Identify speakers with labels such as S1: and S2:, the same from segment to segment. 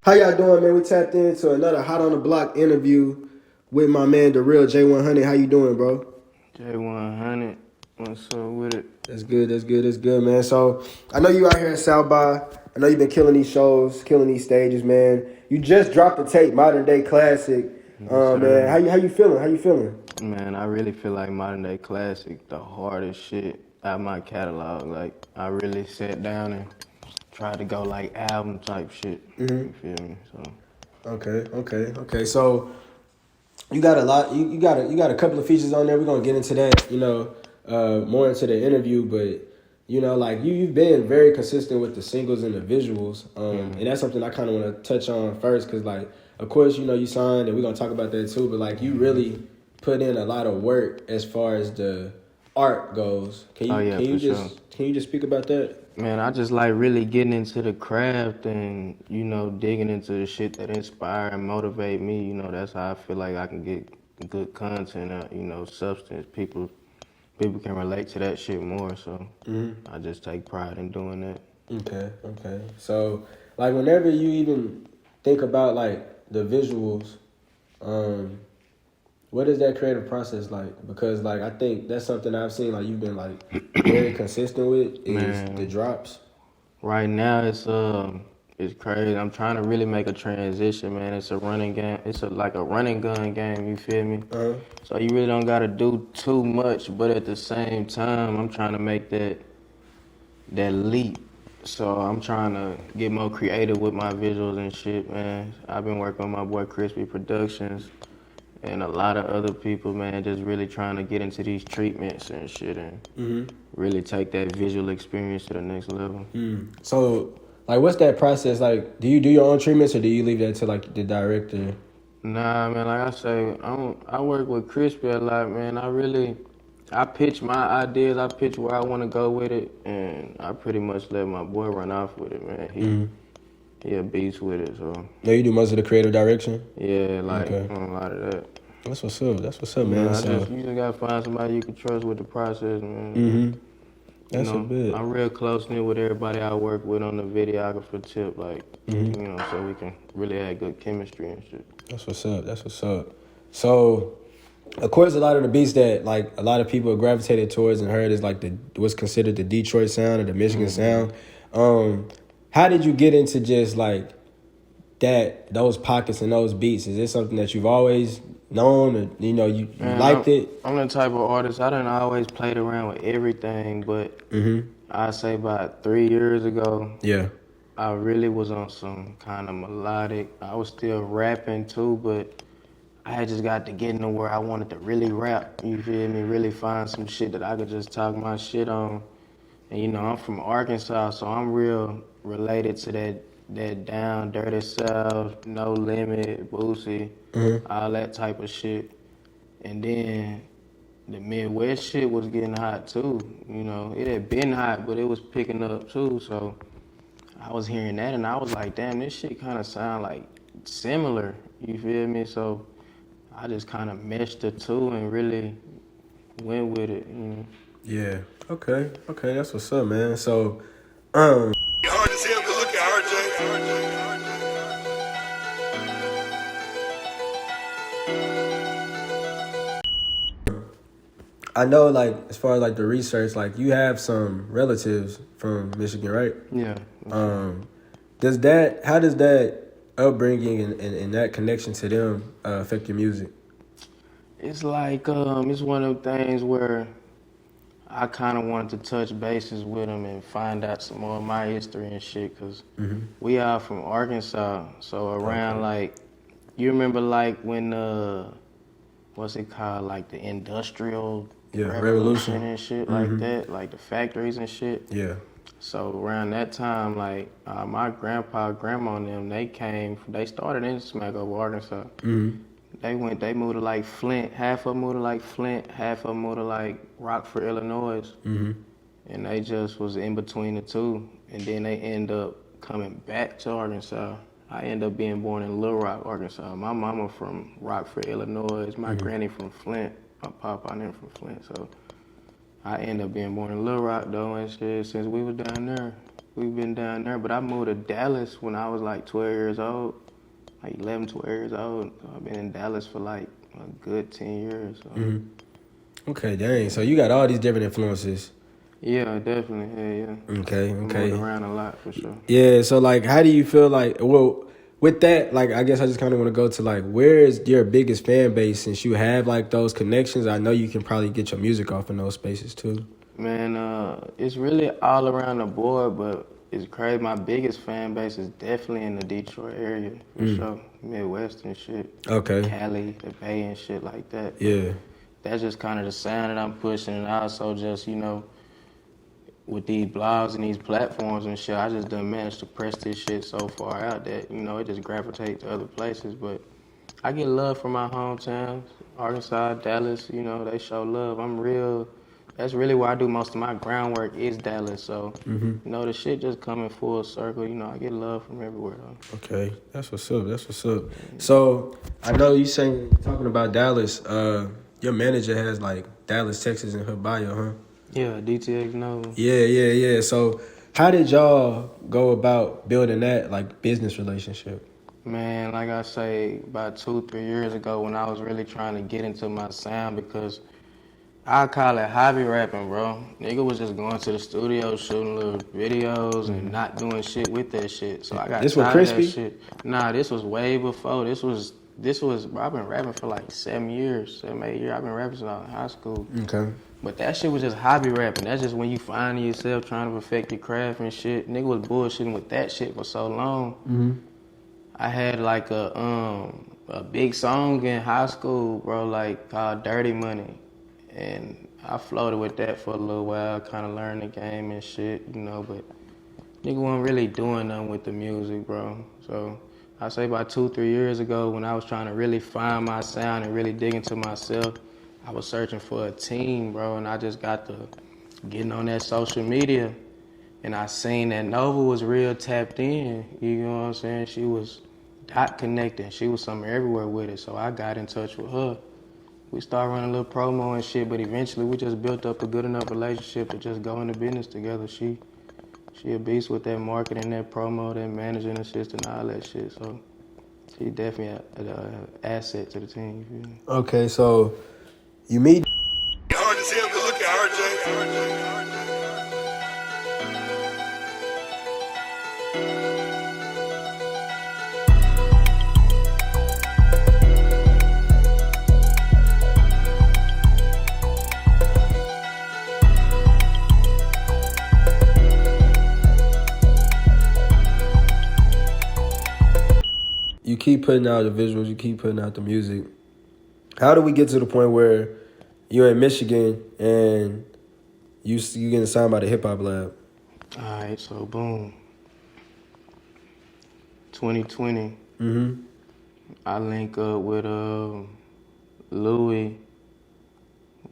S1: How y'all doing, man? We tapped into another Hot on the Block interview with my man, the real J1Hunnit. How you doing, bro?
S2: J1Hunnit, what's up with it?
S1: That's good, man. So, I know you out here at South by. I know you've been killing these shows, killing these stages, man. You just dropped the tape, Modern Day Classic.
S2: Yes,
S1: Man,
S2: sir.
S1: how you feeling? How you feeling?
S2: Man, I really feel like Modern Day Classic, the hardest shit out my catalog. Like, I really sat down and tried to go like album type shit. You feel me? So
S1: Okay. So, you got a lot. You got a couple of features on there. We're gonna get into that. More into the interview, but like you've been very consistent with the singles and the visuals, and that's something I kind of want to touch on first, because like, of course, you signed, and we're gonna talk about that too. But like, you really put in a lot of work as far as the art goes. Can you just speak about that?
S2: man, I just like really getting into the craft and, digging into the shit that inspire and motivate me. That's how I feel like I can get good content out, substance. People can relate to that shit more, so I just take pride in doing that.
S1: Okay. So, like, whenever you even think about like the visuals, what is that creative process like? Because like, I think that's something I've seen like you've been like very consistent with is the drops.
S2: Right now it's crazy. I'm trying to really make a transition, man. It's a running game. It's like a running gun game. You feel me? So you really don't gotta do too much, but at the same time, I'm trying to make that leap. So I'm trying to get more creative with my visuals and shit, man. I've been working with my boy Crispy Productions and a lot of other people, man, just really trying to get into these treatments and shit and really take that visual experience to the next level.
S1: So, like, what's that process like? Do you do your own treatments, or do you leave that to like the director?
S2: Nah, man, like I say, I work with Crispy a lot, man. I pitch my ideas, I pitch where I want to go with it, and I pretty much let my boy run off with it, man. He a beast with it, so.
S1: No, you do most of the creative direction?
S2: Yeah, like, a lot of that.
S1: That's what's up, man.
S2: You just gotta find somebody you can trust with the process, man.
S1: That's a bit.
S2: I'm real close-knit with everybody I work with on the videographer tip, like, so we can really have good chemistry and shit.
S1: That's what's up. So, of course, a lot of the beats that like a lot of people gravitated towards and heard is like what's considered the Detroit sound or the Michigan sound. How did you get into just like those pockets and those beats? Is this something that you've always known, or you liked it?
S2: I'm the type of artist, I done always played around with everything, but I'd say about 3 years ago, I really was on some kind of melodic. I was still rapping too, but I had just got to get into where I wanted to really rap, you feel me? Really find some shit that I could just talk my shit on. And I'm from Arkansas, so I'm real related to that down, dirty south, No Limit, Boosie, all that type of shit. And then the Midwest shit was getting hot too. It had been hot, but it was picking up too. So I was hearing that and I was like, damn, this shit kind of sound like similar, you feel me? So I just kind of meshed the two and really went with it.
S1: Yeah. Okay. That's what's up, man. So,
S3: Hard as hell to look at RJ.
S1: I know, like, as far as like the research, like you have some relatives from Michigan, right?
S2: Yeah.
S1: How does that upbringing and that connection to them affect your music?
S2: It's like, it's one of them things where I kind of wanted to touch bases with them and find out some more of my history and shit, because we are from Arkansas. So around like, you remember like when, what's it called, like the industrial revolution and shit like that, like the factories and shit.
S1: Yeah.
S2: So around that time, like my grandpa, grandma and them, they started in Smackover, Arkansas. They moved to like Flint. Half of them moved to like Flint. Half of them moved to like Rockford, Illinois. And they just was in between the two. And then they end up coming back to Arkansas. I end up being born in Little Rock, Arkansas. My mama from Rockford, Illinois. My granny from Flint. My papa and them from Flint. So I end up being born in Little Rock though and shit since we was down there. we've been down there. But I moved to Dallas when I was like 12 years old, like 11, 12 years old. So I've been in Dallas for like a good 10 years. So.
S1: Mm-hmm. Okay, dang. So you got all these different influences.
S2: Yeah, definitely. Yeah.
S1: Okay.
S2: I moved around a lot for sure.
S1: Yeah. So like, how do you feel like? Well, with that, like, I guess I just kind of want to go to like, where is your biggest fan base since you have like those connections? I know you can probably get your music off in those spaces too.
S2: Man, it's really all around the board, but it's crazy. My biggest fan base is definitely in the Detroit area for sure. Midwest and shit.
S1: Okay.
S2: Cali, the Bay and shit like that.
S1: Yeah.
S2: That's just kind of the sound that I'm pushing, and also just, you know, with these blogs and these platforms and shit, I just done managed to press this shit so far out that, you know, it just gravitates to other places. But I get love from my hometowns, Arkansas, Dallas, you know, they show love. That's really where I do most of my groundwork is Dallas. So, you know, the shit just coming full circle. You know, I get love from everywhere, though.
S1: Okay, that's what's up. So I know you talking about Dallas. Your manager has like Dallas, Texas in her bio, huh?
S2: Yeah, DTX Nova.
S1: Yeah. So how did y'all go about building that like business relationship?
S2: Man, like I say, about 2-3 years ago when I was really trying to get into my sound, because I call it hobby rapping, bro. Nigga was just going to the studio, shooting little videos and not doing shit with that shit. So I got
S1: This was
S2: tired of that
S1: Crispy?
S2: shit. Nah, this was way before. This was, bro, I've been rapping for like 7 years, 7, 8 years. I've been rapping since I was in high school.
S1: Okay.
S2: But that shit was just hobby rapping. That's just when you finding yourself trying to perfect your craft and shit. Nigga was bullshitting with that shit for so long. I had like a big song in high school, bro, like called Dirty Money. And I floated with that for a little while, kind of learned the game and shit, you know, but nigga wasn't really doing nothing with the music, bro. So I say about 2-3 years ago when I was trying to really find my sound and really dig into myself, I was searching for a team, bro, and I just got to getting on that social media, and I seen that Nova was real tapped in, you know what I'm saying? She was dot connecting. She was somewhere everywhere with it, so I got in touch with her. We started running a little promo and shit, but eventually we just built up a good enough relationship to just go into business together. She a beast with that marketing, that promo, that managing assistant, all that shit. So she definitely an asset to the team. You feel me?
S1: Okay, so you meet.
S3: Hard as hell, but look at RJ.
S1: You keep putting out the visuals, you keep putting out the music. How do we get to the point where you're in Michigan and you getting signed by the Hip Hop Lab?
S2: All right, so boom. 2020. I link up with Louis,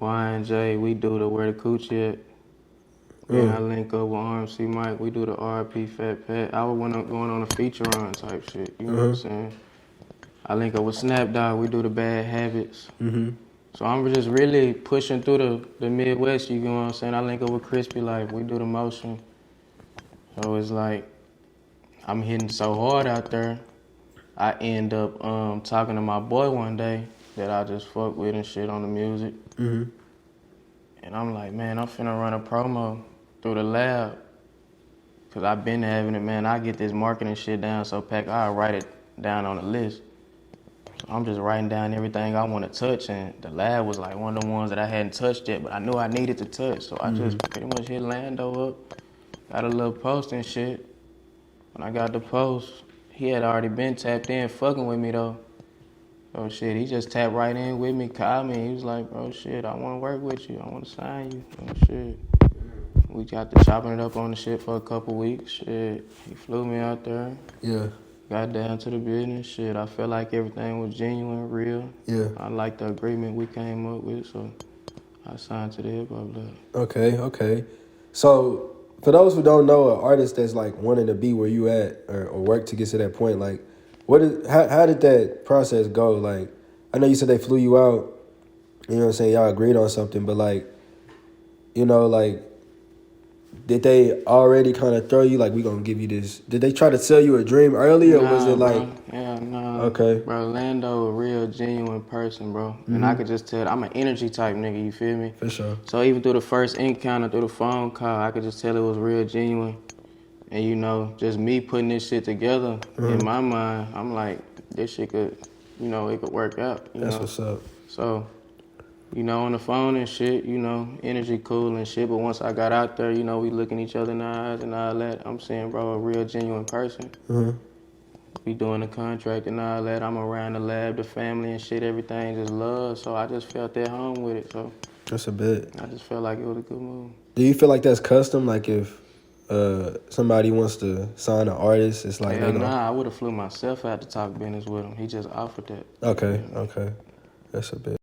S2: Y&J. We do the Where the Coochie At. And I link up with RMC Mike. We do the RP Fat Pat. I was going on a feature run type shit. You know what I'm saying? I link up with Snap Dog. We do the Bad Habits. So I'm just really pushing through the Midwest. You know what I'm saying? I link up with Crispy Life. We do the motion. So it's like I'm hitting so hard out there. I end up talking to my boy one day that I just fuck with and shit on the music. And I'm like, man, I'm finna run a promo through the lab. Cause I've been having it, man. I get this marketing shit down so packed, I'll write it down on the list. So I'm just writing down everything I want to touch, and the lab was like one of the ones that I hadn't touched yet, but I knew I needed to touch. So I just pretty much hit Lando up, got a little post and shit. When I got the post, he had already been tapped in fucking with me though. So shit, he just tapped right in with me, called me. He was like, bro, shit, I want to work with you. I want to sign you. Oh, shit. We got to chopping it up on the shit for a couple weeks. Shit, he flew me out there.
S1: Yeah.
S2: Got down to the business. Shit, I felt like everything was genuine, real.
S1: Yeah.
S2: I liked the agreement we came up with, so I signed to the Hip Hop Lab.
S1: Okay. So for those who don't know, an artist that's like wanting to be where you at or work to get to that point, like, how did that process go? Like, I know you said they flew you out, you know what I'm saying, y'all agreed on something, but like, you know, like, did they already kind of throw you like, we gonna give you this? Did they try to sell you a dream early, or was it like?
S2: Bro. Yeah, no.
S1: Okay.
S2: Bro, Lando a real genuine person, bro. And I could just tell, I'm an energy type nigga, you feel me?
S1: For sure.
S2: So even through the first encounter, through the phone call, I could just tell it was real genuine. And you know, just me putting this shit together, in my mind, I'm like, this shit could, you know, it could work out.
S1: That's what's up.
S2: So, you know, on the phone and shit, you know, energy cool and shit. But once I got out there, you know, we looking each other in the eyes and all that. I'm saying, bro, a real genuine person. We doing the contract and all that. I'm around the lab, the family and shit, everything just love. So I just felt at home with it. So
S1: that's a bit.
S2: I just felt like it was a good move.
S1: Do you feel like that's custom? Like if somebody wants to sign an artist, it's like,
S2: I would have flew myself out to talk business with him. He just offered that.
S1: Okay, okay. That's a bit.